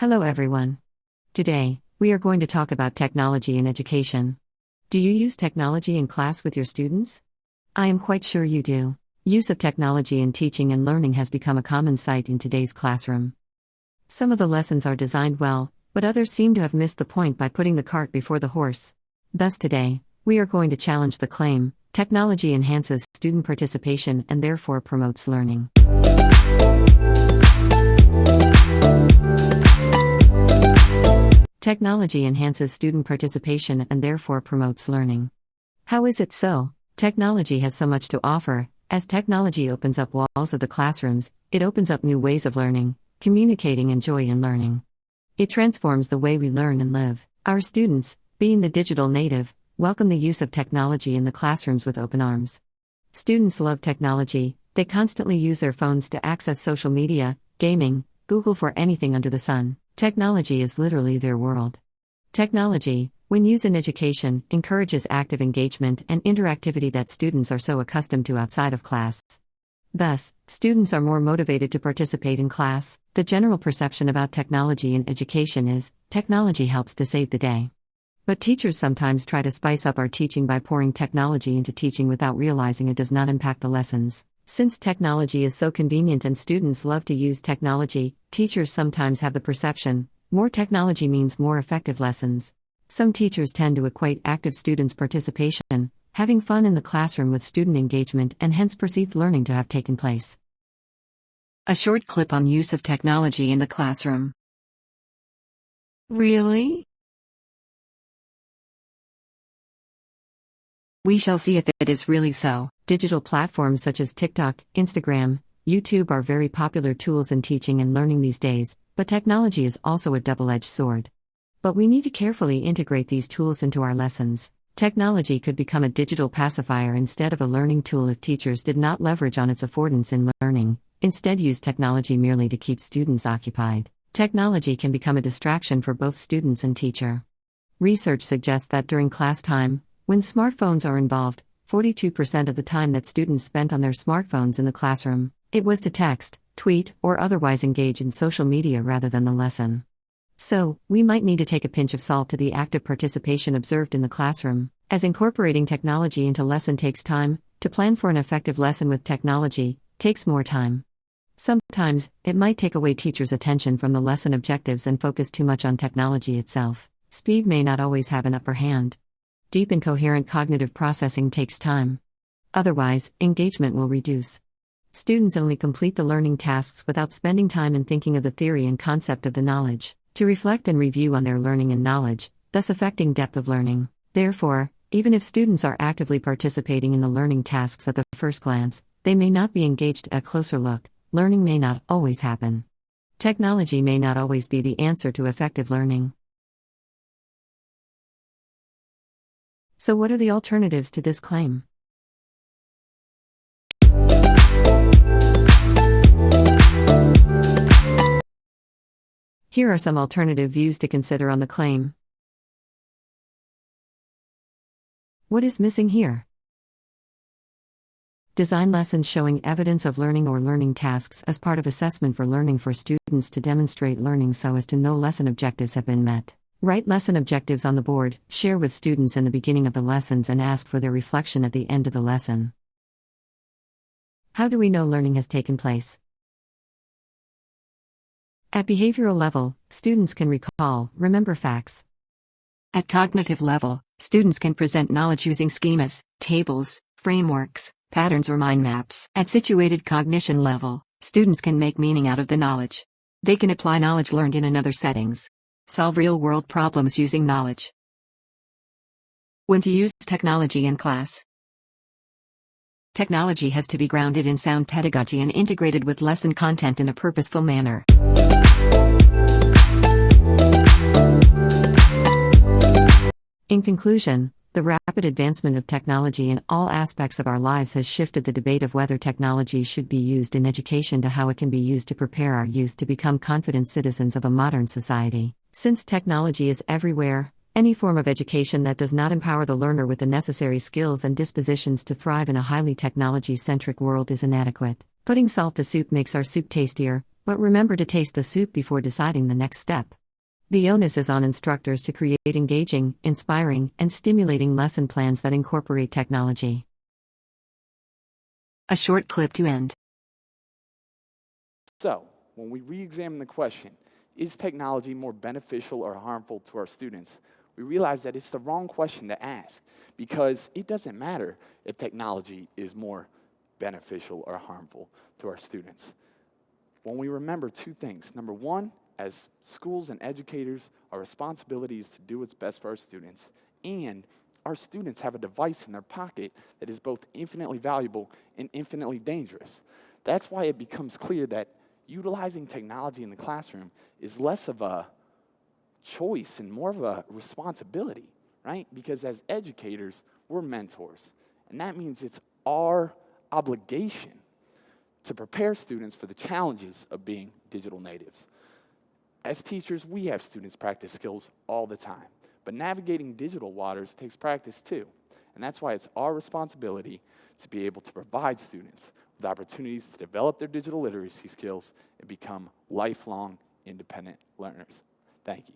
Hello everyone. Today, we are going to talk about technology in education. Do you use technology in class with your students? I am quite sure you do. Use of technology in teaching and learning has become a common sight in today's classroom. Some of the lessons are designed well, but others seem to have missed the point by putting the cart before the horse. Thus today, we are going to challenge the claim, technology enhances student participation and therefore promotes learning. Technology enhances student participation and therefore promotes learning. How is it so? Technology has so much to offer. As technology opens up walls of the classrooms, it opens up new ways of learning, communicating, and joy in learning. It transforms the way we learn and live. Our students, being the digital native, welcome the use of technology in the classrooms with open arms. Students love technology. They constantly use their phones to access social media, gaming, Google for anything under the sun. Technology is literally their world. Technology, when used in education, encourages active engagement and interactivity that students are so accustomed to outside of class. Thus, students are more motivated to participate in class. The general perception about technology in education is, technology helps to save the day. But teachers sometimes try to spice up our teaching by pouring technology into teaching without realizing it does not impact the lessons. Since technology is so convenient and students love to use technology, teachers sometimes have the perception, more technology means more effective lessons. Some teachers tend to equate active students' participation, having fun in the classroom, with student engagement and hence perceived learning to have taken place. A short clip on use of technology in the classroom. Really? We shall see if it is really so. Digital platforms such as TikTok, Instagram, YouTube are very popular tools in teaching and learning these days, but technology is also a double-edged sword. But we need to carefully integrate these tools into our lessons. Technology could become a digital pacifier instead of a learning tool if teachers did not leverage on its affordance in learning, instead use technology merely to keep students occupied. Technology can become a distraction for both students and teacher. Research suggests that during class time, when smartphones are involved, 42% of the time that students spent on their smartphones in the classroom, it was to text, tweet, or otherwise engage in social media rather than the lesson. So, we might need to take a pinch of salt to the active participation observed in the classroom, as incorporating technology into lesson takes time. To plan for an effective lesson with technology takes more time. Sometimes, it might take away teachers' attention from the lesson objectives and focus too much on technology itself. Speed may not always have an upper hand. Deep and coherent cognitive processing takes time. Otherwise, engagement will reduce. Students only complete the learning tasks without spending time in thinking of the theory and concept of the knowledge, to reflect and review on their learning and knowledge, thus affecting depth of learning. Therefore, even if students are actively participating in the learning tasks at the first glance, they may not be engaged at a closer look. Learning may not always happen. Technology may not always be the answer to effective learning. So what are the alternatives to this claim? Here are some alternative views to consider on the claim. What is missing here? Design lessons showing evidence of learning or learning tasks as part of assessment for learning for students to demonstrate learning so as to know lesson objectives have been met. Write lesson objectives on the board, share with students in the beginning of the lessons and ask for their reflection at the end of the lesson. How do we know learning has taken place? At behavioral level, students can recall, remember facts. At cognitive level, students can present knowledge using schemas, tables, frameworks, patterns or mind maps. At situated cognition level, students can make meaning out of the knowledge. They can apply knowledge learned in another settings. Solve real-world problems using knowledge. When to use technology in class. Technology has to be grounded in sound pedagogy and integrated with lesson content in a purposeful manner. In conclusion, the rapid advancement of technology in all aspects of our lives has shifted the debate of whether technology should be used in education to how it can be used to prepare our youth to become confident citizens of a modern society. Since technology is everywhere, any form of education that does not empower the learner with the necessary skills and dispositions to thrive in a highly technology-centric world is inadequate. Putting salt to soup makes our soup tastier, But remember to taste the soup before deciding the next step. The onus is on instructors to create engaging, inspiring, and stimulating lesson plans that incorporate technology. A short clip to end. So, when we re-examine the question, is technology more beneficial or harmful to our students, we realize that it's the wrong question to ask, because it doesn't matter if technology is more beneficial or harmful to our students. When we remember two things: number one, as schools and educators, our responsibility is to do what's best for our students, and our students have a device in their pocket that is both infinitely valuable and infinitely dangerous. That's why it becomes clear that utilizing technology in the classroom is less of a choice and more of a responsibility, right? Because as educators, we're mentors, and that means it's our obligation to prepare students for the challenges of being digital natives. As teachers, we have students practice skills all the time, but navigating digital waters takes practice too, and that's why it's our responsibility to be able to provide students with opportunities to develop their digital literacy skills and become lifelong independent learners. Thank you.